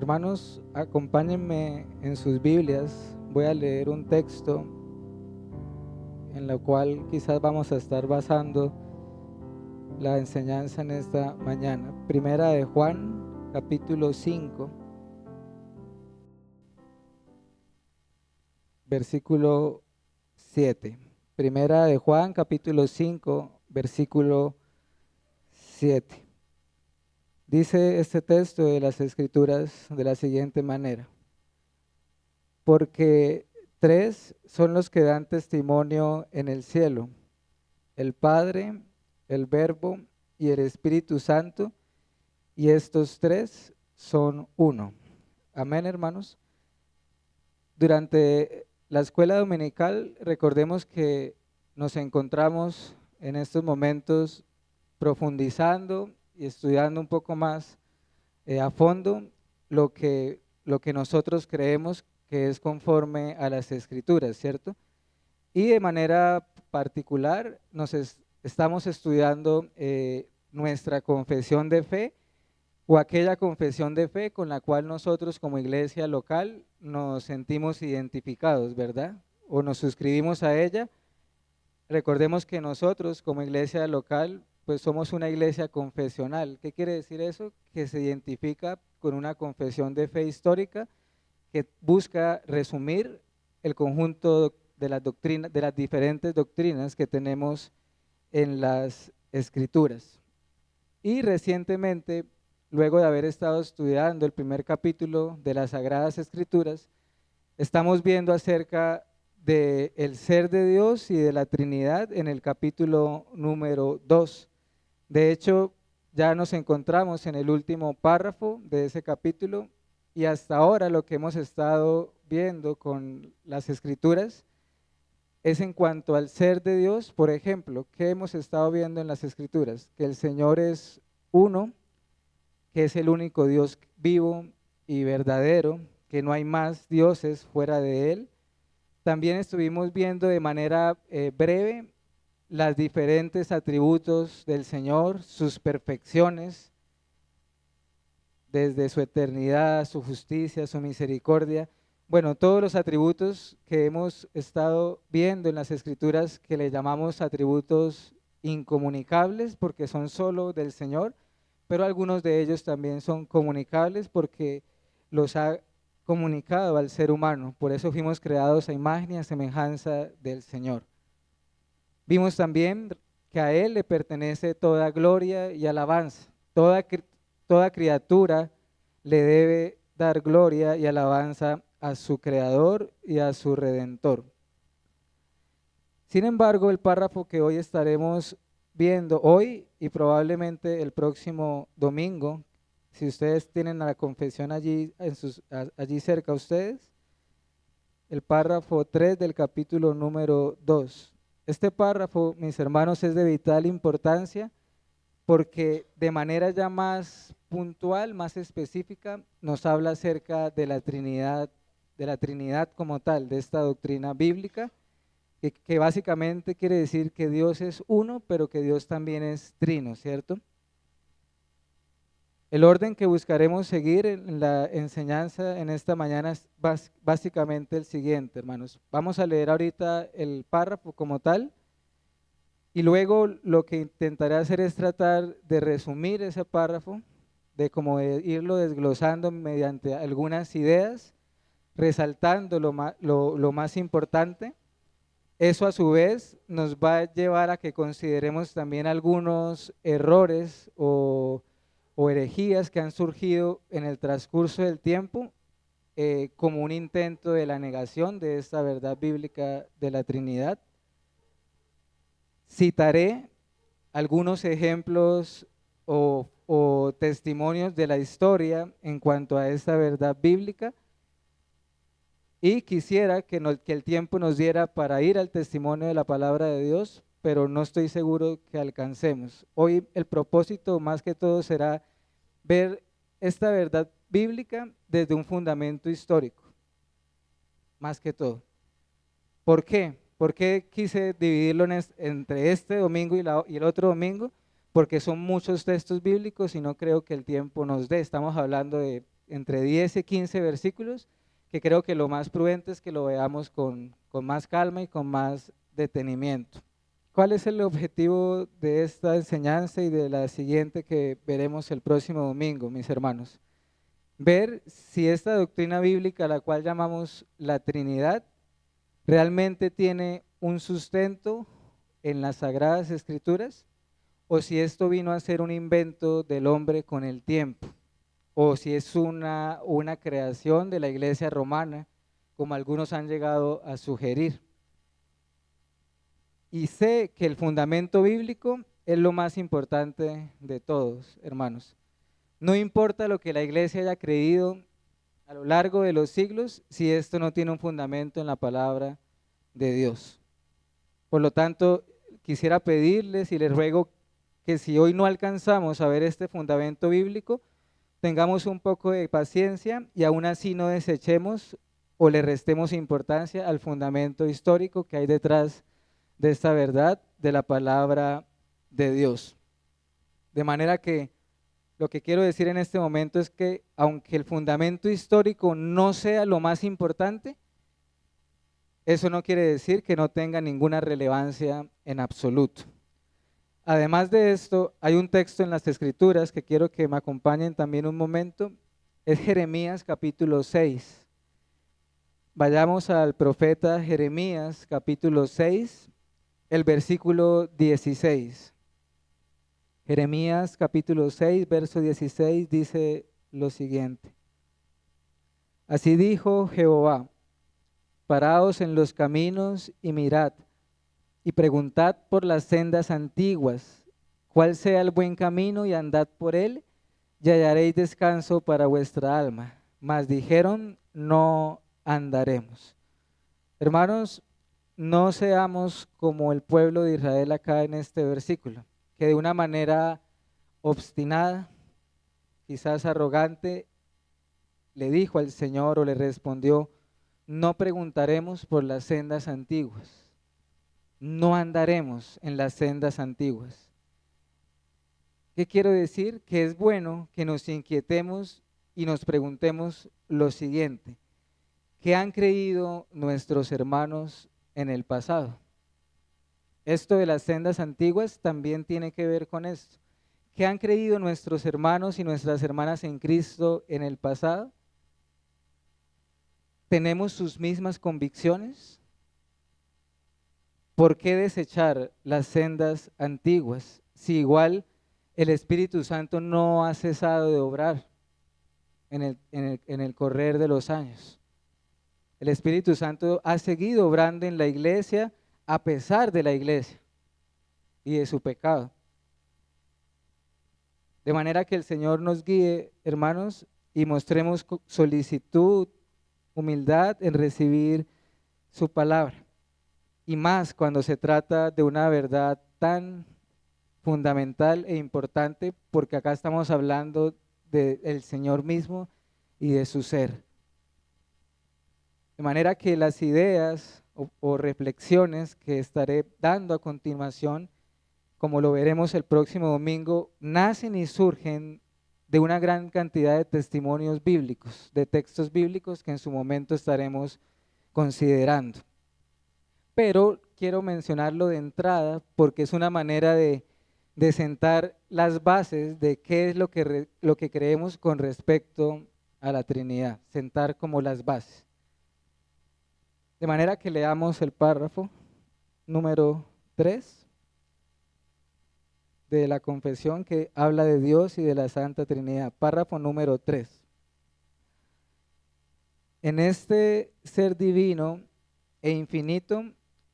Hermanos, acompáñenme en sus Biblias. Voy a leer un texto en el cual quizás vamos a estar basando la enseñanza en esta mañana. Primera de Juan, capítulo 5, versículo 7. Primera de Juan, capítulo 5, versículo 7. Dice este texto de las Escrituras de la siguiente manera: porque tres son los que dan testimonio en el cielo: el Padre, el Verbo y el Espíritu Santo, y estos tres son uno. Amén, hermanos. Durante la escuela dominical, recordemos que nos encontramos en estos momentos profundizando y estudiando un poco más a fondo lo que nosotros creemos que es conforme a las Escrituras, ¿cierto? Y de manera particular estamos estudiando nuestra confesión de fe, o aquella confesión de fe con la cual nosotros como iglesia local nos sentimos identificados, ¿verdad? O nos suscribimos a ella. Recordemos que nosotros como iglesia local pues somos una iglesia confesional. ¿Qué quiere decir eso? Que se identifica con una confesión de fe histórica que busca resumir el conjunto de las doctrinas, de las diferentes doctrinas que tenemos en las Escrituras. Y recientemente, luego de haber estado estudiando el primer capítulo de las Sagradas Escrituras, estamos viendo acerca del ser de Dios y de la Trinidad en el capítulo número 2. De hecho, ya nos encontramos en el último párrafo de ese capítulo, y hasta ahora lo que hemos estado viendo con las Escrituras es en cuanto al ser de Dios. Por ejemplo, ¿qué hemos estado viendo en las Escrituras? Que el Señor es uno, que es el único Dios vivo y verdadero, que no hay más dioses fuera de Él. También estuvimos viendo de manera breve los diferentes atributos del Señor, sus perfecciones, desde su eternidad, su justicia, su misericordia. Bueno, todos los atributos que hemos estado viendo en las Escrituras, que le llamamos atributos incomunicables porque son solo del Señor, pero algunos de ellos también son comunicables porque los ha comunicado al ser humano. Por eso fuimos creados a imagen y a semejanza del Señor. Vimos también que a Él le pertenece toda gloria y alabanza. Toda criatura le debe dar gloria y alabanza a su Creador y a su Redentor. Sin embargo, el párrafo que hoy estaremos viendo, hoy y probablemente el próximo domingo, si ustedes tienen la confesión allí, allí cerca a ustedes, el párrafo 3 del capítulo número 2. Este párrafo, mis hermanos, es de vital importancia porque de manera ya más puntual, más específica, nos habla acerca de la Trinidad como tal, de esta doctrina bíblica, que básicamente quiere decir que Dios es uno, pero que Dios también es trino, ¿cierto? El orden que buscaremos seguir en la enseñanza en esta mañana es básicamente el siguiente, hermanos. Vamos a leer ahorita el párrafo como tal, y luego lo que intentaré hacer es tratar de resumir ese párrafo, de cómo irlo desglosando mediante algunas ideas, resaltando lo más importante. Eso a su vez nos va a llevar a que consideremos también algunos errores o herejías que han surgido en el transcurso del tiempo, como un intento de la negación de esta verdad bíblica de la Trinidad. Citaré algunos ejemplos o testimonios de la historia en cuanto a esta verdad bíblica, y quisiera que el tiempo nos diera para ir al testimonio de la palabra de Dios, pero no estoy seguro que alcancemos. Hoy el propósito más que todo será ver esta verdad bíblica desde un fundamento histórico, más que todo. ¿Por qué? ¿Por qué quise dividirlo entre este domingo y el otro domingo? Porque son muchos textos bíblicos y no creo que el tiempo nos dé. Estamos hablando de entre 10 y 15 versículos, que creo que lo más prudente es que lo veamos con más calma y con más detenimiento. ¿Cuál es el objetivo de esta enseñanza y de la siguiente que veremos el próximo domingo, mis hermanos? Ver si esta doctrina bíblica, la cual llamamos la Trinidad, realmente tiene un sustento en las Sagradas Escrituras, o si esto vino a ser un invento del hombre con el tiempo, o si es una creación de la Iglesia romana, como algunos han llegado a sugerir. Y sé que el fundamento bíblico es lo más importante de todos, hermanos. No importa lo que la Iglesia haya creído a lo largo de los siglos, si esto no tiene un fundamento en la palabra de Dios. Por lo tanto, quisiera pedirles y les ruego que si hoy no alcanzamos a ver este fundamento bíblico, tengamos un poco de paciencia y aún así no desechemos o le restemos importancia al fundamento histórico que hay detrás de esta verdad de la palabra de Dios. De manera que lo que quiero decir en este momento es que aunque el fundamento histórico no sea lo más importante, eso no quiere decir que no tenga ninguna relevancia en absoluto. Además de esto, hay un texto en las Escrituras que quiero que me acompañen también un momento, es Jeremías capítulo 6. Vayamos al profeta Jeremías capítulo 6, el versículo 16. Jeremías capítulo 6, verso 16 dice lo siguiente. Así dijo Jehová, paraos en los caminos y mirad, y preguntad por las sendas antiguas, cuál sea el buen camino y andad por él, y hallaréis descanso para vuestra alma. Mas dijeron, no andaremos. Hermanos, no seamos como el pueblo de Israel acá en este versículo, que de una manera obstinada, quizás arrogante, le dijo al Señor o le respondió, no preguntaremos por las sendas antiguas, no andaremos en las sendas antiguas. ¿Qué quiero decir? Que es bueno que nos inquietemos y nos preguntemos lo siguiente, ¿qué han creído nuestros hermanos en el pasado? Esto de las sendas antiguas también tiene que ver con esto. ¿Qué han creído nuestros hermanos y nuestras hermanas en Cristo en el pasado? ¿Tenemos sus mismas convicciones? ¿Por qué desechar las sendas antiguas si igual el Espíritu Santo no ha cesado de obrar en el correr de los años? El Espíritu Santo ha seguido obrando en la iglesia a pesar de la iglesia y de su pecado. De manera que el Señor nos guíe, hermanos, y mostremos solicitud, humildad en recibir su palabra. Y más cuando se trata de una verdad tan fundamental e importante, porque acá estamos hablando del Señor mismo y de su ser. De manera que las ideas o reflexiones que estaré dando a continuación, como lo veremos el próximo domingo, nacen y surgen de una gran cantidad de testimonios bíblicos, de textos bíblicos que en su momento estaremos considerando. Pero quiero mencionarlo de entrada porque es una manera de sentar las bases de qué es lo que creemos con respecto a la Trinidad, sentar como las bases. De manera que leamos el párrafo número 3 de la confesión que habla de Dios y de la Santa Trinidad. Párrafo número 3. En este ser divino e infinito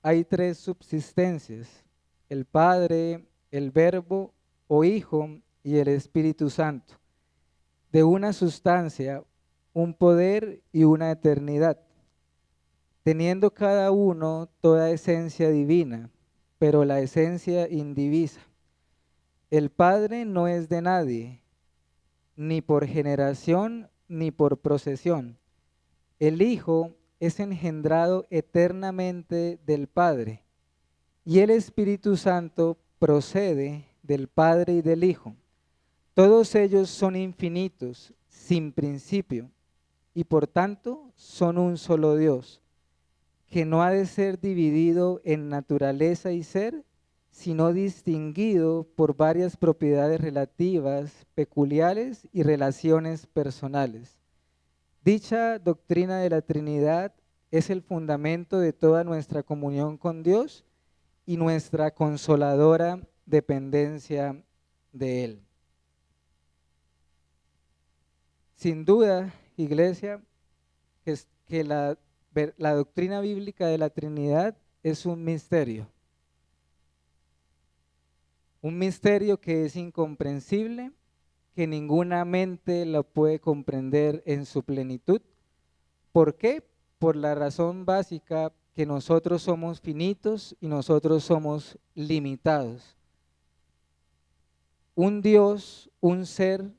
hay tres subsistencias: el Padre, el Verbo o Hijo y el Espíritu Santo, de una sustancia, un poder y una eternidad, teniendo cada uno toda esencia divina, pero la esencia indivisa. El Padre no es de nadie, ni por generación ni por procesión. El Hijo es engendrado eternamente del Padre, y el Espíritu Santo procede del Padre y del Hijo. Todos ellos son infinitos, sin principio, y por tanto son un solo Dios, que no ha de ser dividido en naturaleza y ser, sino distinguido por varias propiedades relativas, peculiares y relaciones personales. Dicha doctrina de la Trinidad es el fundamento de toda nuestra comunión con Dios y nuestra consoladora dependencia de Él. Sin duda, iglesia, que la doctrina bíblica de la Trinidad es un misterio que es incomprensible, que ninguna mente lo puede comprender en su plenitud. ¿Por qué? Por la razón básica que nosotros somos finitos y nosotros somos limitados. Un Dios, un ser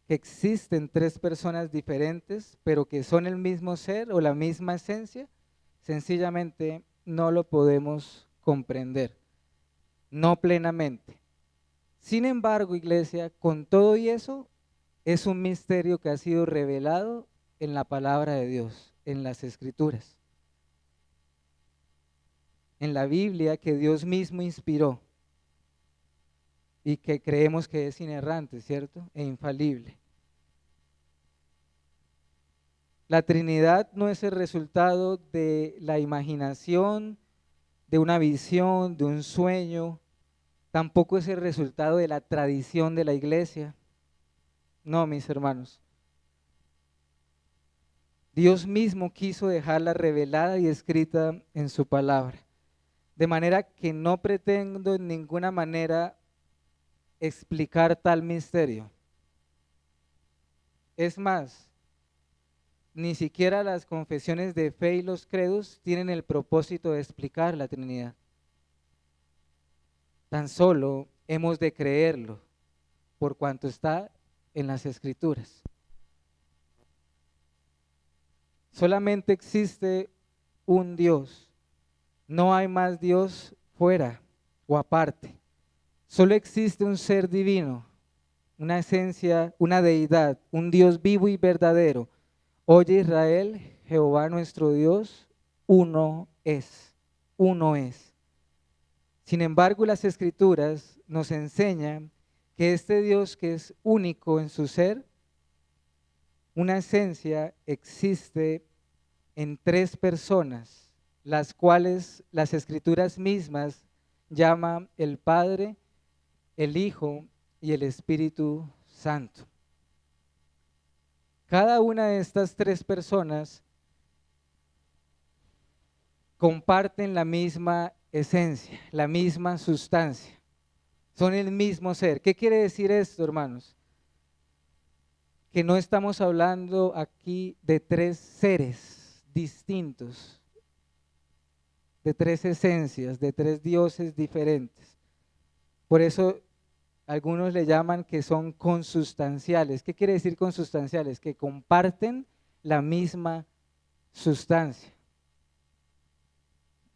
que existe en tres personas diferentes, pero que son el mismo ser o la misma esencia, sencillamente no lo podemos comprender, no plenamente. Sin embargo, iglesia, con todo y eso, es un misterio que ha sido revelado en la palabra de Dios, en las Escrituras, en la Biblia que Dios mismo inspiró y que creemos que es inerrante, ¿cierto? E infalible. La Trinidad no es el resultado de la imaginación, de una visión, de un sueño, tampoco es el resultado de la tradición de la iglesia. No, mis hermanos. Dios mismo quiso dejarla revelada y escrita en su palabra, de manera que no pretendo en ninguna manera explicar tal misterio. Es más, ni siquiera las confesiones de fe y los credos tienen el propósito de explicar la Trinidad. Tan solo hemos de creerlo por cuanto está en las Escrituras. Solamente existe un Dios, no hay más Dios fuera o aparte. Solo existe un ser divino, una esencia, una deidad, un Dios vivo y verdadero. Oye Israel, Jehová nuestro Dios, uno es, uno es. Sin embargo, las Escrituras nos enseñan que este Dios que es único en su ser, una esencia, existe en tres personas, las cuales las Escrituras mismas llaman el Padre, el Hijo y el Espíritu Santo. Cada una de estas tres personas comparten la misma esencia, la misma sustancia, son el mismo ser. ¿Qué quiere decir esto, hermanos? Que no estamos hablando aquí de tres seres distintos, de tres esencias, de tres dioses diferentes. Por eso algunos le llaman que son consustanciales. ¿Qué quiere decir consustanciales? Que comparten la misma sustancia.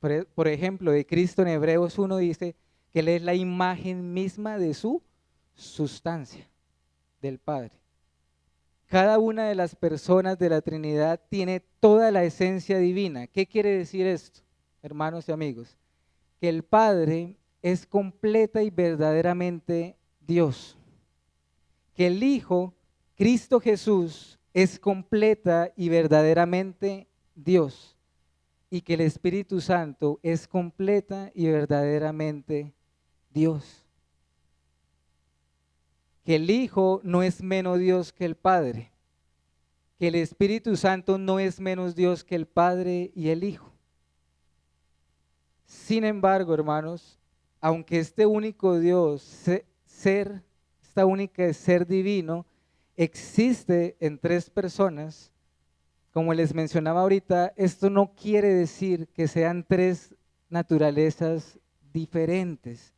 Por ejemplo, de Cristo en Hebreos 1 dice que Él es la imagen misma de su sustancia, del Padre. Cada una de las personas de la Trinidad tiene toda la esencia divina. ¿Qué quiere decir esto, hermanos y amigos? Que el Padre es completa y verdaderamente Dios. Que el Hijo, Cristo Jesús, es completa y verdaderamente Dios. Y que el Espíritu Santo es completa y verdaderamente Dios. Que el Hijo no es menos Dios que el Padre, que el Espíritu Santo no es menos Dios que el Padre y el Hijo. Sin embargo, hermanos, aunque este único Dios, esta única ser divino, existe en tres personas, como les mencionaba ahorita, esto no quiere decir que sean tres naturalezas diferentes.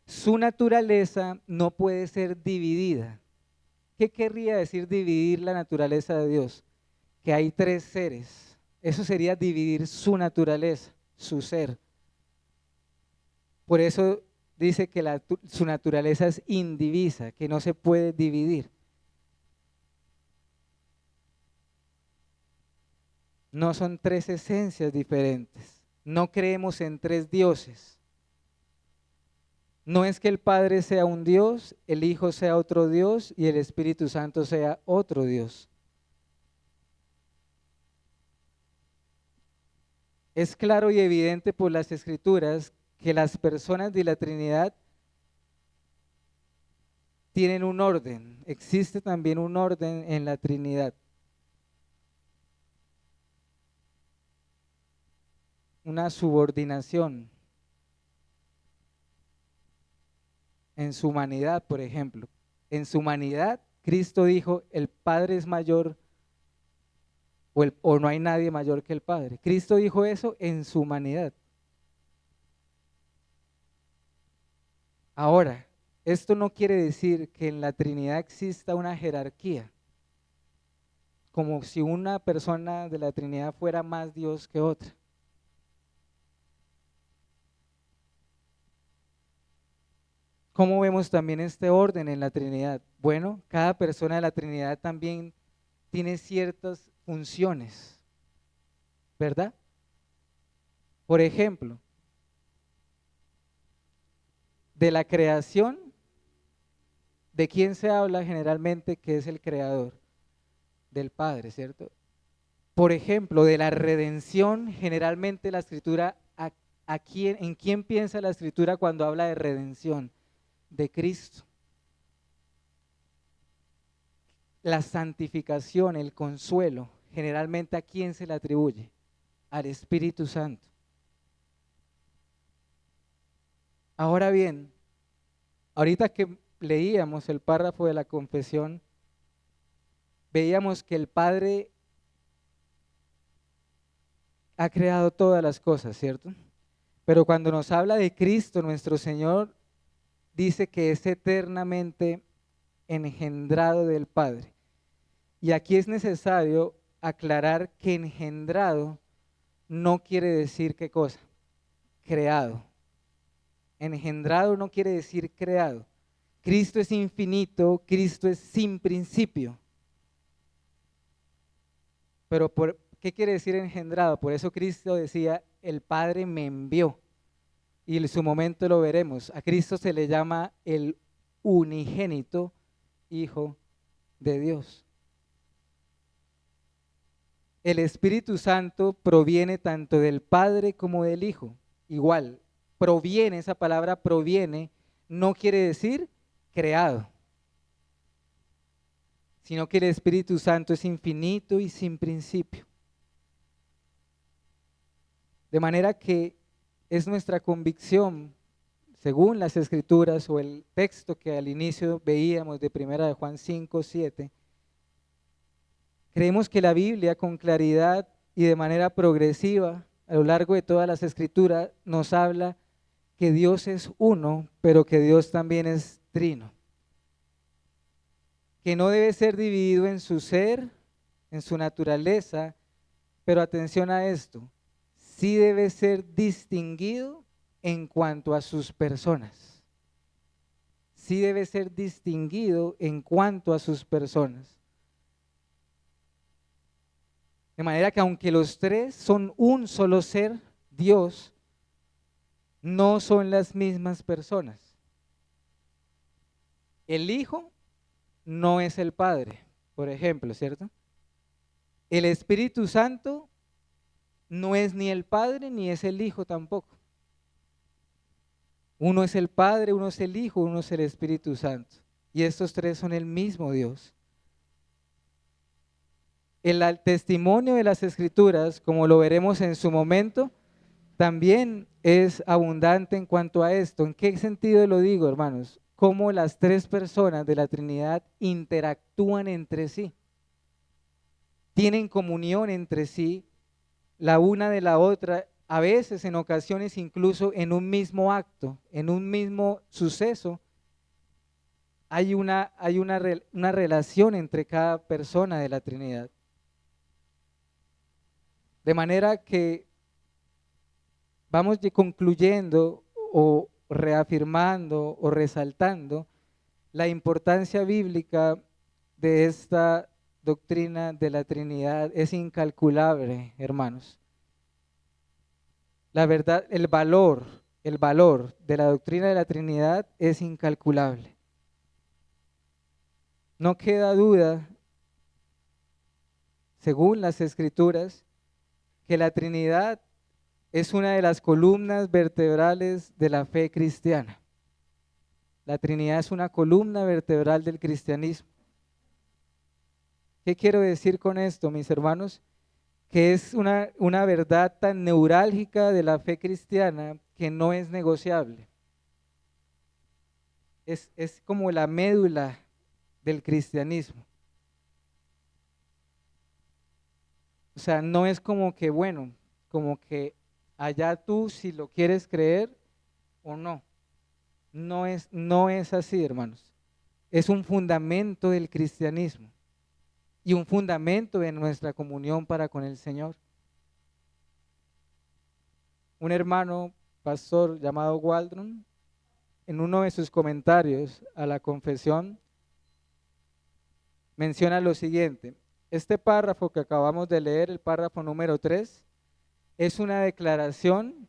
Su naturaleza no puede ser dividida. ¿Qué querría decir dividir la naturaleza de Dios? Que hay tres seres. Eso sería dividir su naturaleza, su ser. Por eso dice que su naturaleza es indivisa, que no se puede dividir. No son tres esencias diferentes. No creemos en tres dioses. No es que el Padre sea un Dios, el Hijo sea otro Dios y el Espíritu Santo sea otro Dios. Es claro y evidente por las Escrituras que las personas de la Trinidad tienen un orden. Existe también un orden en la Trinidad. Una subordinación en su humanidad, por ejemplo. En su humanidad, Cristo dijo, el Padre es mayor o no hay nadie mayor que el Padre. Cristo dijo eso en su humanidad. Ahora, esto no quiere decir que en la Trinidad exista una jerarquía, como si una persona de la Trinidad fuera más Dios que otra. ¿Cómo vemos también este orden en la Trinidad? Bueno, cada persona de la Trinidad también tiene ciertas funciones, ¿verdad? Por ejemplo, de la creación, ¿de quién se habla generalmente que es el creador? Del Padre, ¿cierto? Por ejemplo, de la redención, generalmente la Escritura, ¿en quién piensa la Escritura cuando habla de redención? De Cristo. La santificación, el consuelo, generalmente ¿a quién se le atribuye? Al Espíritu Santo. Ahora bien, ahorita que leíamos el párrafo de la confesión, veíamos que el Padre ha creado todas las cosas, ¿cierto? Pero cuando nos habla de Cristo, nuestro Señor, dice que es eternamente engendrado del Padre. Y aquí es necesario aclarar que engendrado no quiere decir qué cosa, creado. Engendrado no quiere decir creado. Cristo es infinito, Cristo es sin principio. Pero ¿qué quiere decir engendrado? Por eso Cristo decía, el Padre me envió. Y en su momento lo veremos. A Cristo se le llama el unigénito Hijo de Dios. El Espíritu Santo proviene tanto del Padre como del Hijo. Igual, proviene, esa palabra proviene, no quiere decir creado, sino que el Espíritu Santo es infinito y sin principio. De manera que es nuestra convicción, según las Escrituras o el texto que al inicio veíamos de 1 Juan 5:7, creemos que la Biblia con claridad y de manera progresiva a lo largo de todas las Escrituras nos habla que Dios es uno, pero que Dios también es trino. Que no debe ser dividido en su ser, en su naturaleza, pero atención a esto, sí debe ser distinguido en cuanto a sus personas. Sí debe ser distinguido en cuanto a sus personas. De manera que aunque los tres son un solo ser, Dios, no son las mismas personas. El Hijo no es el Padre, por ejemplo, ¿cierto? El Espíritu Santo no es ni el Padre ni es el Hijo tampoco. Uno es el Padre, uno es el Hijo, uno es el Espíritu Santo. Y estos tres son el mismo Dios. El testimonio de las Escrituras, como lo veremos en su momento, también es abundante en cuanto a esto. ¿En qué sentido lo digo, hermanos? Cómo las tres personas de la Trinidad interactúan entre sí, tienen comunión entre sí, la una de la otra, a veces en ocasiones incluso en un mismo acto, en un mismo suceso, hay una relación entre cada persona de la Trinidad. De manera que vamos concluyendo o reafirmando o resaltando la importancia bíblica de esta doctrina de la Trinidad es incalculable, hermanos. La verdad, el valor de la doctrina de la Trinidad es incalculable. No queda duda, según las Escrituras, que la Trinidad es una de las columnas vertebrales de la fe cristiana. La Trinidad es una columna vertebral del cristianismo. ¿Qué quiero decir con esto, mis hermanos? Que es una verdad tan neurálgica de la fe cristiana que no es negociable. Es como la médula del cristianismo. O sea, no es como que, bueno, como que allá tú si lo quieres creer o no. No es así, hermanos. Es un fundamento del cristianismo y un fundamento de nuestra comunión para con el Señor. Un hermano pastor llamado Waldron, en uno de sus comentarios a la confesión, menciona lo siguiente: este párrafo que acabamos de leer, el párrafo número 3, es una declaración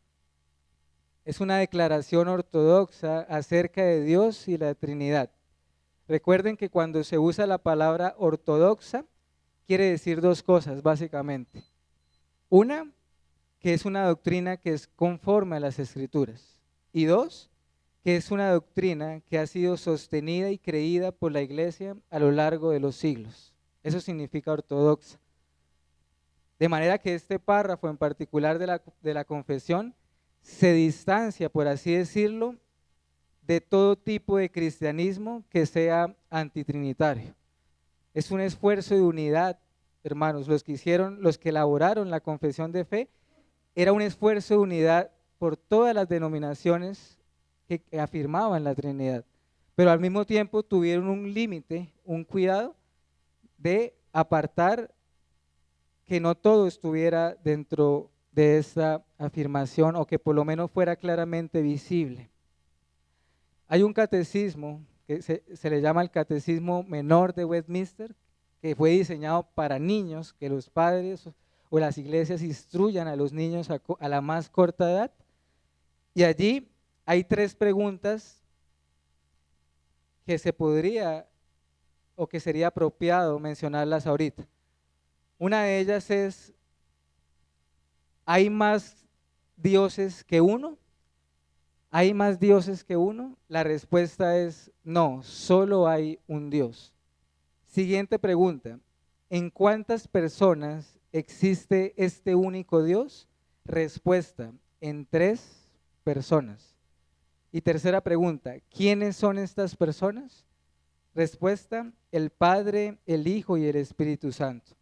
ortodoxa acerca de Dios y la Trinidad. Recuerden que cuando se usa la palabra ortodoxa, quiere decir dos cosas básicamente. Una, que es una doctrina que es conforme a las Escrituras. Y dos, que es una doctrina que ha sido sostenida y creída por la Iglesia a lo largo de los siglos. Eso significa ortodoxa. De manera que este párrafo en particular de la confesión se distancia, por así decirlo, de todo tipo de cristianismo que sea antitrinitario. Es un esfuerzo de unidad, hermanos. Los que elaboraron la confesión de fe, era un esfuerzo de unidad por todas las denominaciones que afirmaban la Trinidad, pero al mismo tiempo tuvieron un límite, un cuidado de apartar que no todo estuviera dentro de esa afirmación, o que por lo menos fuera claramente visible. Hay un catecismo que se le llama el Catecismo Menor de Westminster, que fue diseñado para niños, que los padres o las iglesias instruyan a los niños a la más corta edad. Y allí hay 3 preguntas que se podría o que sería apropiado mencionarlas ahorita. Una de ellas es: ¿hay más dioses que uno? ¿Hay más dioses que uno? La respuesta es no, solo hay un Dios. Siguiente pregunta: ¿en cuántas personas existe este único Dios? Respuesta: en 3 personas. Y tercera pregunta: ¿quiénes son estas personas? Respuesta: el Padre, el Hijo y el Espíritu Santo.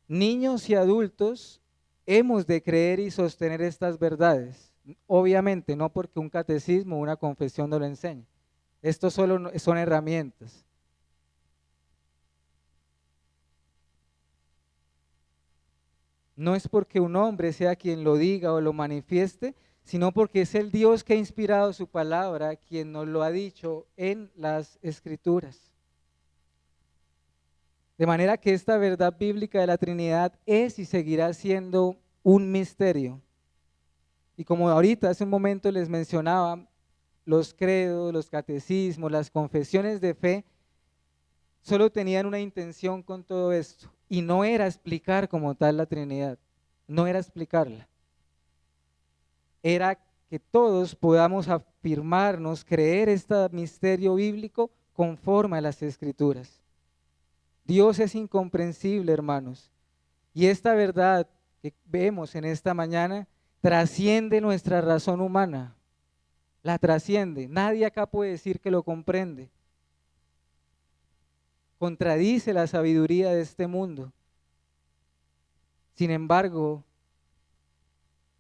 Niños y adultos hemos de creer y sostener estas verdades. Obviamente no porque un catecismo o una confesión no lo enseñe. Esto solo son herramientas. No es porque un hombre sea quien lo diga o lo manifieste, sino porque es el Dios que ha inspirado su palabra quien nos lo ha dicho en las Escrituras. De manera que esta verdad bíblica de la Trinidad es y seguirá siendo un misterio. Y como ahorita hace un momento les mencionaba, los credos, los catecismos, las confesiones de fe solo tenían una intención con todo esto, y no era explicar como tal la Trinidad, no era explicarla. Era que todos podamos afirmarnos, creer este misterio bíblico conforme a las Escrituras. Dios es incomprensible, hermanos, y esta verdad que vemos en esta mañana trasciende nuestra razón humana, la trasciende. Nadie acá puede decir que lo comprende. Contradice la sabiduría de este mundo. Sin embargo,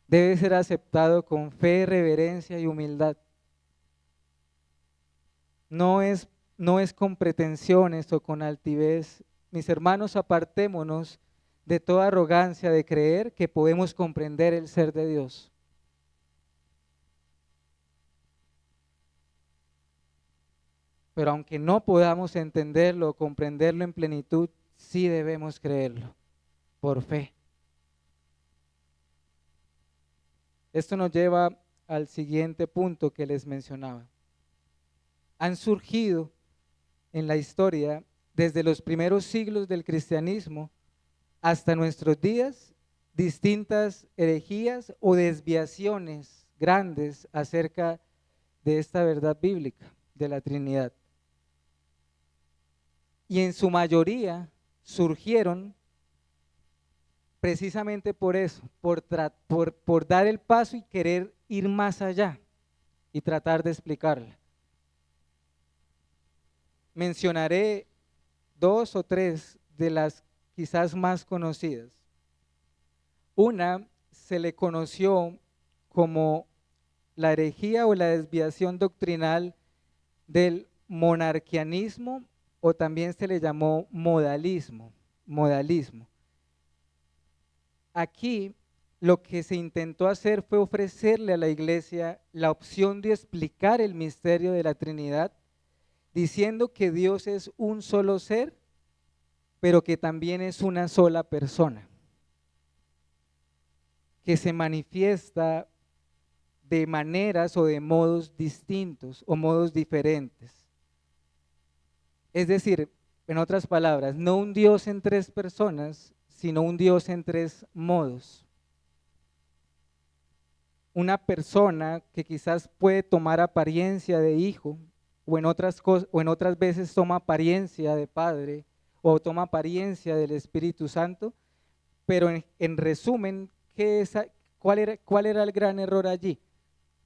debe ser aceptado con fe, reverencia y humildad. No es con pretensiones o con altivez. Mis hermanos, apartémonos de toda arrogancia de creer que podemos comprender el ser de Dios. Pero aunque no podamos entenderlo o comprenderlo en plenitud, sí debemos creerlo por fe. Esto nos lleva al siguiente punto que les mencionaba. Han surgido en la historia, desde los primeros siglos del cristianismo hasta nuestros días, distintas herejías o desviaciones grandes acerca de esta verdad bíblica de la Trinidad. Y en su mayoría surgieron precisamente por eso, por dar el paso y querer ir más allá y tratar de explicarla. Mencionaré dos o tres de las quizás más conocidas. Una se le conoció como la herejía o la desviación doctrinal del monarquianismo, o también se le llamó modalismo. Aquí lo que se intentó hacer fue ofrecerle a la iglesia la opción de explicar el misterio de la Trinidad, diciendo que Dios es un solo ser, pero que también es una sola persona, que se manifiesta de maneras o de modos distintos o modos diferentes. Es decir, en otras palabras, no un Dios en tres personas, sino un Dios en tres modos. Una persona que quizás puede tomar apariencia de hijo, o en otras veces toma apariencia de padre, o toma apariencia del Espíritu Santo, pero en resumen, ¿cuál era el gran error allí?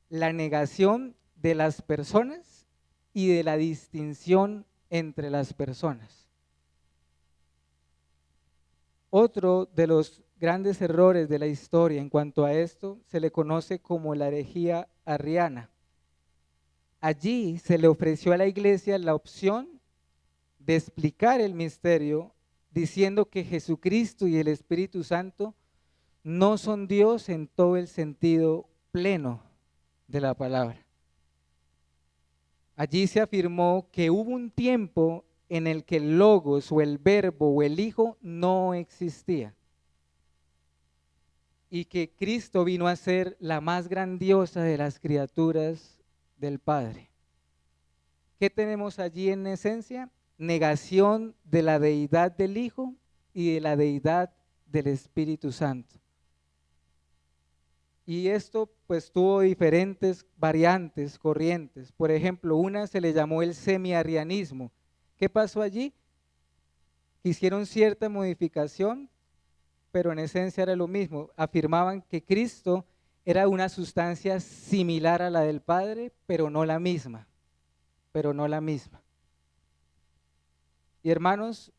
La negación de las personas y de la distinción entre las personas. Otro de los grandes errores de la historia en cuanto a esto se le conoce como la herejía arriana. Allí se le ofreció a la iglesia la opción de explicar el misterio diciendo que Jesucristo y el Espíritu Santo no son Dios en todo el sentido pleno de la palabra. Allí se afirmó que hubo un tiempo en el que el Logos o el Verbo o el Hijo no existía y que Cristo vino a ser la más grandiosa de las criaturas del Padre. ¿Qué tenemos allí en esencia? Negación de la deidad del Hijo y de la deidad del Espíritu Santo. Y esto pues tuvo diferentes variantes, corrientes. Por ejemplo, una se le llamó el semiarianismo. ¿Qué pasó allí? Hicieron cierta modificación, pero en esencia era lo mismo. Afirmaban que Cristo era una sustancia similar a la del Padre, pero no la misma. Y hermanos,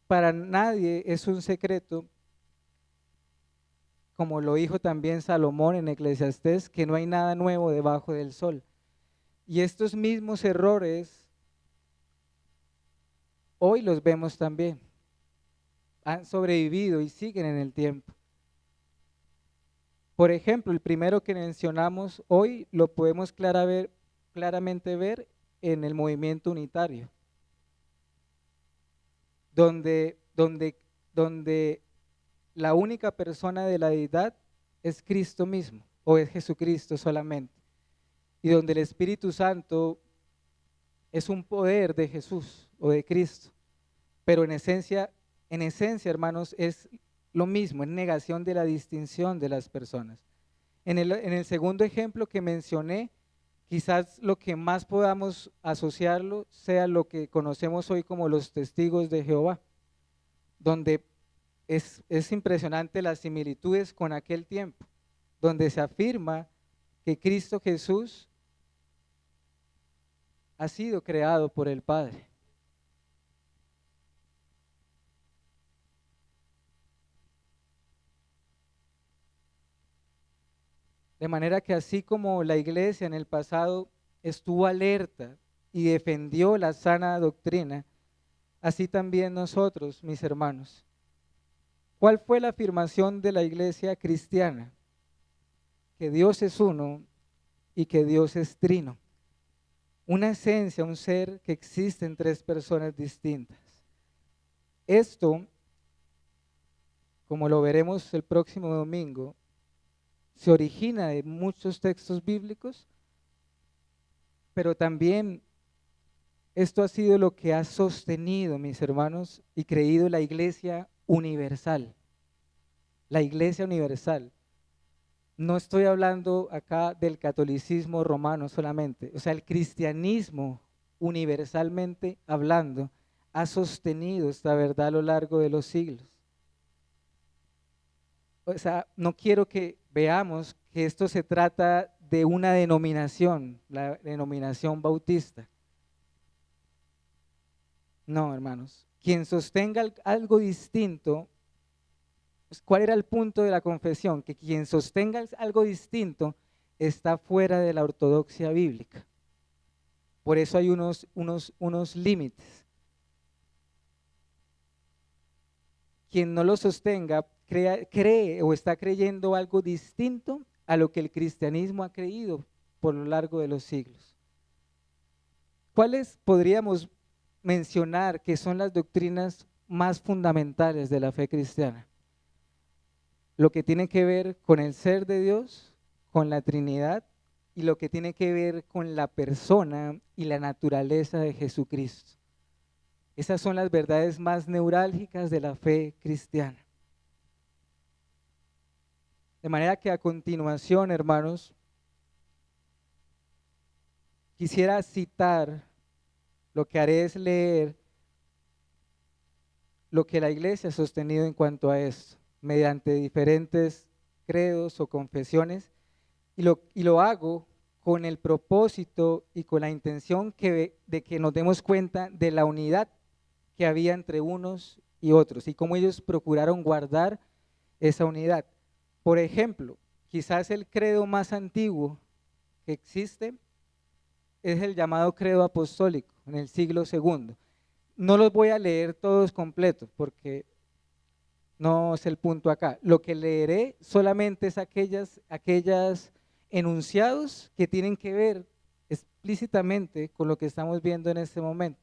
para nadie es un secreto, como lo dijo también Salomón en Eclesiastés, que no hay nada nuevo debajo del sol. Y estos mismos errores hoy los vemos también. Han sobrevivido y siguen en el tiempo. Por ejemplo, el primero que mencionamos hoy lo podemos claramente ver en el movimiento unitario, donde la única persona de la deidad es Cristo mismo, o es Jesucristo solamente, y donde el Espíritu Santo es un poder de Jesús o de Cristo, pero en esencia, hermanos, es lo mismo, es negación de la distinción de las personas. En el segundo ejemplo que mencioné, quizás lo que más podamos asociarlo sea lo que conocemos hoy como los testigos de Jehová, donde es impresionante las similitudes con aquel tiempo, donde se afirma que Cristo Jesús ha sido creado por el Padre. De manera que así como la iglesia en el pasado estuvo alerta y defendió la sana doctrina, así también nosotros, mis hermanos. ¿Cuál fue la afirmación de la iglesia cristiana? Que Dios es uno y que Dios es trino. Una esencia, un ser que existe en tres personas distintas. Esto, como lo veremos el próximo domingo, se origina de muchos textos bíblicos, pero también esto ha sido lo que ha sostenido, mis hermanos, y creído la Iglesia universal. La Iglesia universal. No estoy hablando acá del catolicismo romano solamente, o sea, el cristianismo universalmente hablando ha sostenido esta verdad a lo largo de los siglos. O sea, no quiero que veamos que esto se trata de una denominación, la denominación bautista. No, hermanos, quien sostenga algo distinto, pues, ¿cuál era el punto de la confesión? Que quien sostenga algo distinto está fuera de la ortodoxia bíblica. Por eso hay unos límites. Quien no lo sostenga cree o está creyendo algo distinto a lo que el cristianismo ha creído por lo largo de los siglos. ¿Cuáles podríamos mencionar que son las doctrinas más fundamentales de la fe cristiana? Lo que tiene que ver con el ser de Dios, con la Trinidad, y lo que tiene que ver con la persona y la naturaleza de Jesucristo. Esas son las verdades más neurálgicas de la fe cristiana. De manera que a continuación, hermanos, quisiera citar, lo que haré es leer lo que la Iglesia ha sostenido en cuanto a esto, mediante diferentes credos o confesiones, y lo hago con el propósito y con la intención de que nos demos cuenta de la unidad que había entre unos y otros y cómo ellos procuraron guardar esa unidad. Por ejemplo, quizás el credo más antiguo que existe es el llamado credo apostólico en el siglo II. No los voy a leer todos completos porque no es el punto acá. Lo que leeré solamente es aquellas enunciados que tienen que ver explícitamente con lo que estamos viendo en este momento.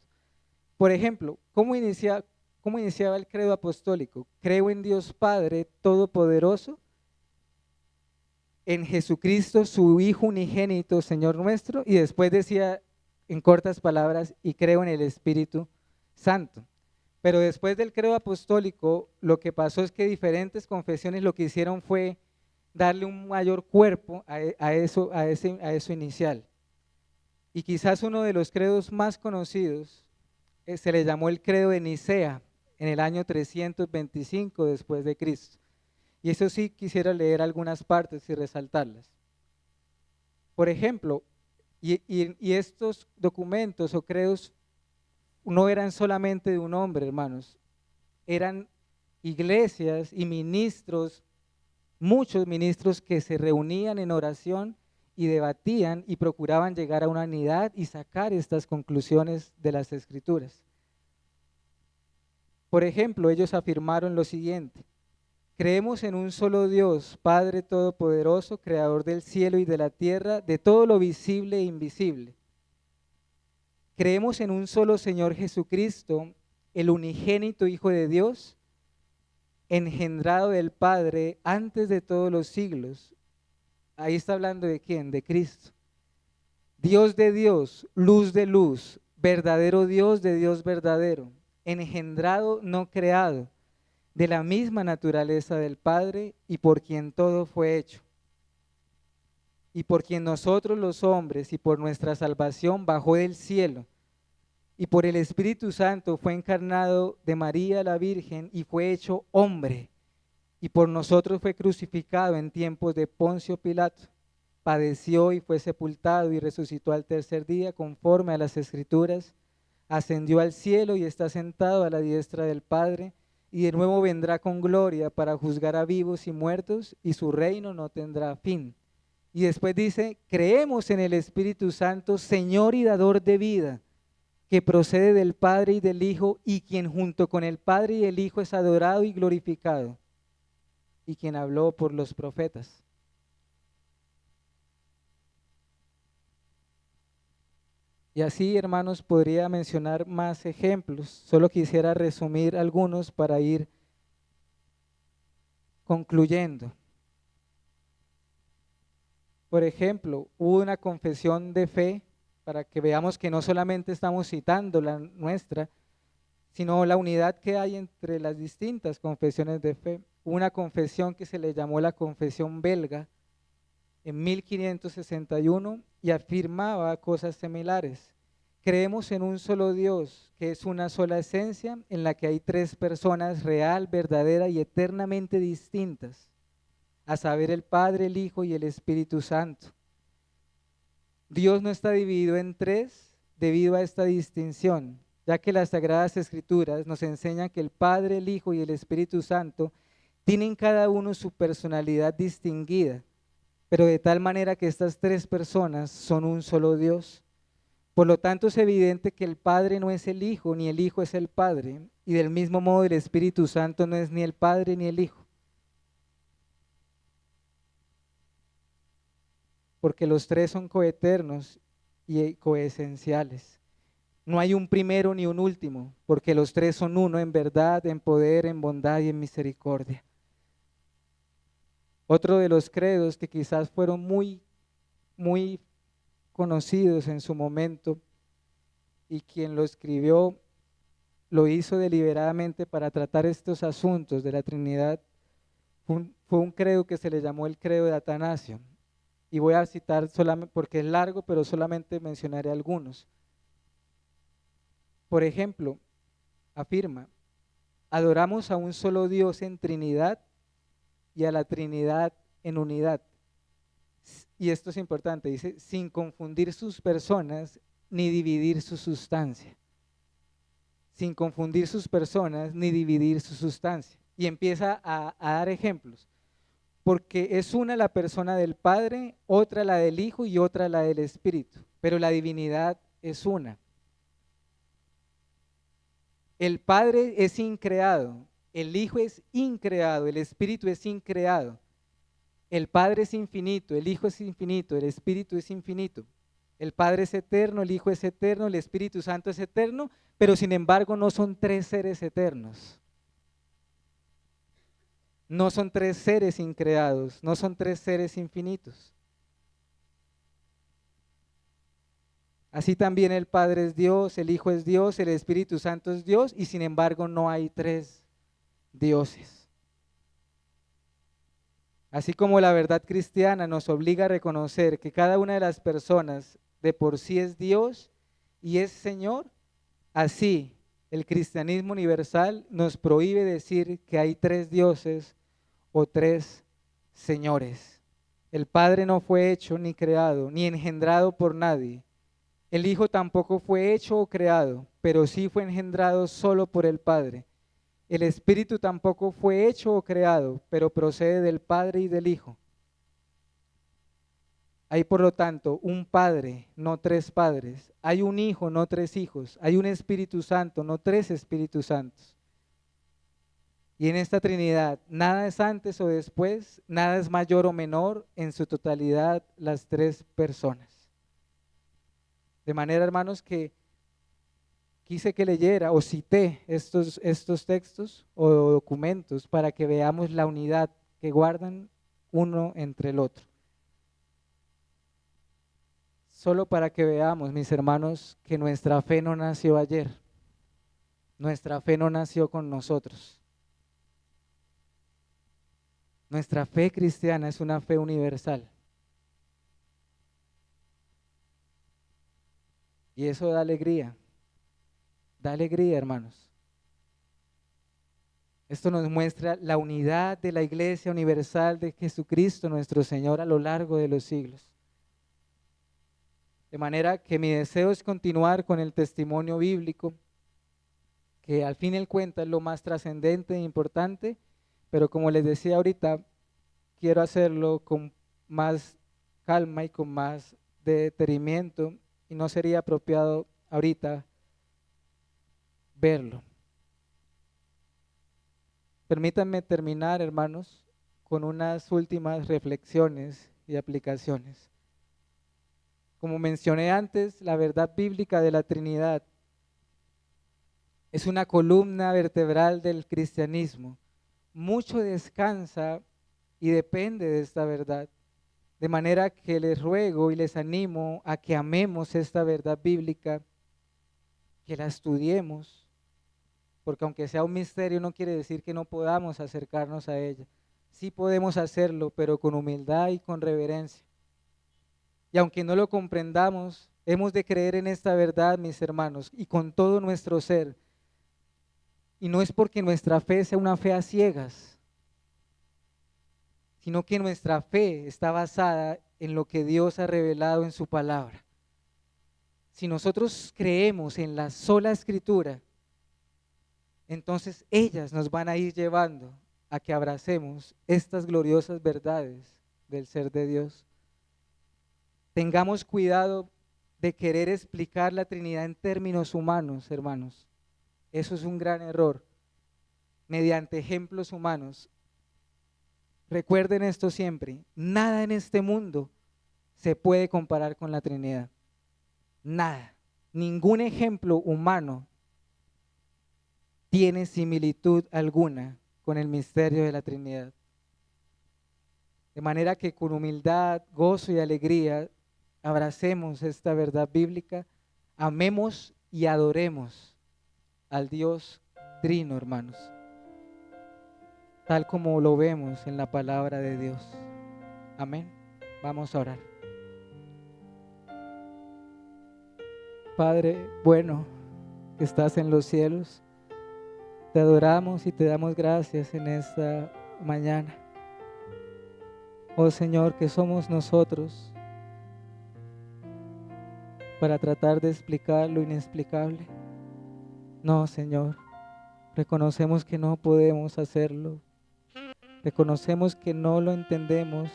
Por ejemplo, ¿cómo iniciaba el credo apostólico? Creo en Dios Padre Todopoderoso, en Jesucristo, su Hijo unigénito, Señor nuestro, y después decía en cortas palabras, y creo en el Espíritu Santo. Pero después del credo apostólico, lo que pasó es que diferentes confesiones lo que hicieron fue darle un mayor cuerpo a eso inicial. Y quizás uno de los credos más conocidos se le llamó el credo de Nicea en el año 325 después de Cristo. Y eso sí quisiera leer algunas partes y resaltarlas. Por ejemplo, y estos documentos o credos no eran solamente de un hombre, hermanos, eran iglesias y ministros, muchos ministros que se reunían en oración y debatían y procuraban llegar a una unidad y sacar estas conclusiones de las Escrituras. Por ejemplo, ellos afirmaron lo siguiente: creemos en un solo Dios, Padre Todopoderoso, Creador del cielo y de la tierra, de todo lo visible e invisible. Creemos en un solo Señor Jesucristo, el unigénito Hijo de Dios, engendrado del Padre antes de todos los siglos. Ahí está hablando de quién, de Cristo. Dios de Dios, luz de luz, verdadero Dios de Dios verdadero, engendrado, no creado, de la misma naturaleza del Padre y por quien todo fue hecho. Y por quien nosotros los hombres y por nuestra salvación bajó del cielo. Y por el Espíritu Santo fue encarnado de María la Virgen y fue hecho hombre. Y por nosotros fue crucificado en tiempos de Poncio Pilato. Padeció y fue sepultado y resucitó al tercer día conforme a las Escrituras. Ascendió al cielo y está sentado a la diestra del Padre. Y de nuevo vendrá con gloria para juzgar a vivos y muertos, y su reino no tendrá fin. Y después dice, creemos en el Espíritu Santo, Señor y dador de vida, que procede del Padre y del Hijo, y quien junto con el Padre y el Hijo es adorado y glorificado, y quien habló por los profetas. Y así, hermanos, podría mencionar más ejemplos. Solo quisiera resumir algunos para ir concluyendo. Por ejemplo, hubo una confesión de fe para que veamos que no solamente estamos citando la nuestra, sino la unidad que hay entre las distintas confesiones de fe. Una confesión que se le llamó la confesión belga en 1561 y afirmaba cosas similares. Creemos en un solo Dios, que es una sola esencia, en la que hay tres personas real, verdadera y eternamente distintas, a saber, el Padre, el Hijo y el Espíritu Santo. Dios no está dividido en tres debido a esta distinción, ya que las Sagradas Escrituras nos enseñan que el Padre, el Hijo y el Espíritu Santo tienen cada uno su personalidad distinguida, pero de tal manera que estas tres personas son un solo Dios. Por lo tanto, es evidente que el Padre no es el Hijo, ni el Hijo es el Padre, y del mismo modo el Espíritu Santo no es ni el Padre ni el Hijo, porque los tres son coeternos y coesenciales. No hay un primero ni un último, porque los tres son uno en verdad, en poder, en bondad y en misericordia. Otro de los credos que quizás fueron muy conocidos en su momento, y quien lo escribió lo hizo deliberadamente para tratar estos asuntos de la Trinidad, fue un credo que se le llamó el credo de Atanasio. Y voy a citar solamente, porque es largo, pero solamente mencionaré algunos. Por ejemplo, afirma: adoramos a un solo Dios en Trinidad y a la Trinidad en unidad. Y esto es importante, dice, sin confundir sus personas ni dividir su sustancia. Sin confundir sus personas ni dividir su sustancia. Y empieza a dar ejemplos, porque es una la persona del Padre, otra la del Hijo y otra la del Espíritu, pero la divinidad es una. El Padre es increado, el Hijo es increado, el Espíritu es increado. El Padre es infinito, el Hijo es infinito, el Espíritu es infinito. El Padre es eterno, el Hijo es eterno, el Espíritu Santo es eterno, pero sin embargo no son tres seres eternos. No son tres seres increados, no son tres seres infinitos. Así también el Padre es Dios, el Hijo es Dios, el Espíritu Santo es Dios, y sin embargo no hay tres dioses. Así como la verdad cristiana nos obliga a reconocer que cada una de las personas de por sí es Dios y es Señor, así el cristianismo universal nos prohíbe decir que hay tres dioses o tres señores. El Padre no fue hecho ni creado ni engendrado por nadie. El Hijo tampoco fue hecho o creado, pero sí fue engendrado solo por el Padre. El Espíritu tampoco fue hecho o creado, pero procede del Padre y del Hijo. Hay, por lo tanto, un Padre, no tres padres. Hay un Hijo, no tres hijos. Hay un Espíritu Santo, no tres Espíritus Santos. Y en esta Trinidad, nada es antes o después, nada es mayor o menor, en su totalidad las tres personas. De manera, hermanos, que quise que leyera o cité estos textos o documentos para que veamos la unidad que guardan uno entre el otro. Solo para que veamos, mis hermanos, que nuestra fe no nació ayer, nuestra fe no nació con nosotros. Nuestra fe cristiana es una fe universal. Y eso da alegría, hermanos. Esto nos muestra la unidad de la Iglesia universal de Jesucristo, nuestro Señor, a lo largo de los siglos. De manera que mi deseo es continuar con el testimonio bíblico, que al fin y al cuenta es lo más trascendente e importante, pero como les decía ahorita, quiero hacerlo con más calma y con más detenimiento, y no sería apropiado ahorita verlo. Permítanme terminar, hermanos, con unas últimas reflexiones y aplicaciones. Como mencioné antes, la verdad bíblica de la Trinidad es una columna vertebral del cristianismo. Mucho descansa y depende de esta verdad. De manera que les ruego y les animo a que amemos esta verdad bíblica, que la estudiemos, porque aunque sea un misterio no quiere decir que no podamos acercarnos a ella. Sí podemos hacerlo, pero con humildad y con reverencia. Y aunque no lo comprendamos, hemos de creer en esta verdad, mis hermanos, y con todo nuestro ser. Y no es porque nuestra fe sea una fe a ciegas, sino que nuestra fe está basada en lo que Dios ha revelado en su palabra. Si nosotros creemos en la sola escritura, entonces ellas nos van a ir llevando a que abracemos estas gloriosas verdades del ser de Dios. Tengamos cuidado de querer explicar la Trinidad en términos humanos, hermanos. Eso es un gran error. Mediante ejemplos humanos. Recuerden esto siempre, nada en este mundo se puede comparar con la Trinidad. Nada, ningún ejemplo humano tiene similitud alguna con el misterio de la Trinidad. De manera que con humildad, gozo y alegría abracemos esta verdad bíblica, amemos y adoremos al Dios Trino, hermanos, tal como lo vemos en la palabra de Dios. Amén. Vamos a orar. Padre bueno, que estás en los cielos, te adoramos y te damos gracias en esta mañana. Oh Señor, que somos nosotros para tratar de explicar lo inexplicable. No, Señor, reconocemos que no podemos hacerlo. Reconocemos que no lo entendemos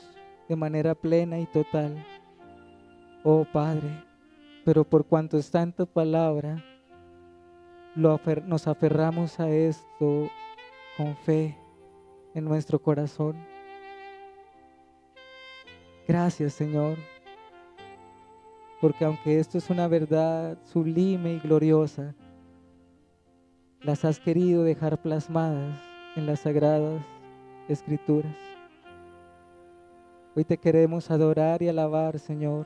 de manera plena y total. Oh Padre, pero por cuanto está en tu palabra, nos aferramos a esto con fe en nuestro corazón. Gracias, Señor, porque aunque esto es una verdad sublime y gloriosa, las has querido dejar plasmadas en las sagradas Escrituras. Hoy te queremos adorar y alabar, Señor,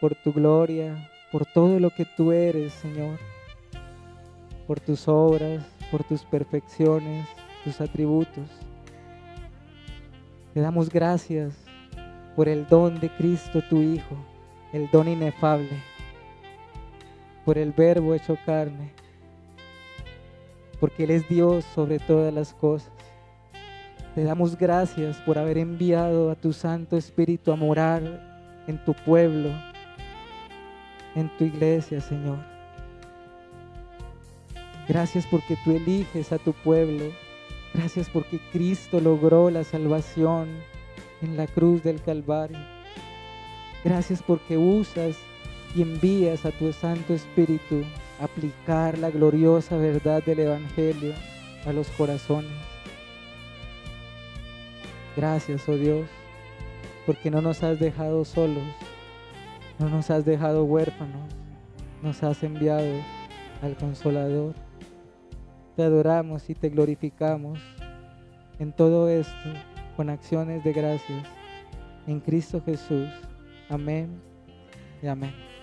por tu gloria, por todo lo que tú eres, Señor, por tus obras, por tus perfecciones, tus atributos. Te damos gracias por el don de Cristo, tu Hijo, el don inefable, por el Verbo hecho carne, porque Él es Dios sobre todas las cosas. Te damos gracias por haber enviado a tu Santo Espíritu a morar en tu pueblo, en tu iglesia, Señor. Gracias porque tú eliges a tu pueblo. Gracias porque Cristo logró la salvación en la cruz del Calvario. Gracias porque usas y envías a tu Santo Espíritu a aplicar la gloriosa verdad del Evangelio a los corazones. Gracias, oh Dios, porque no nos has dejado solos, no nos has dejado huérfanos, nos has enviado al Consolador. Te adoramos y te glorificamos en todo esto con acciones de gracias en Cristo Jesús. Amén y amén.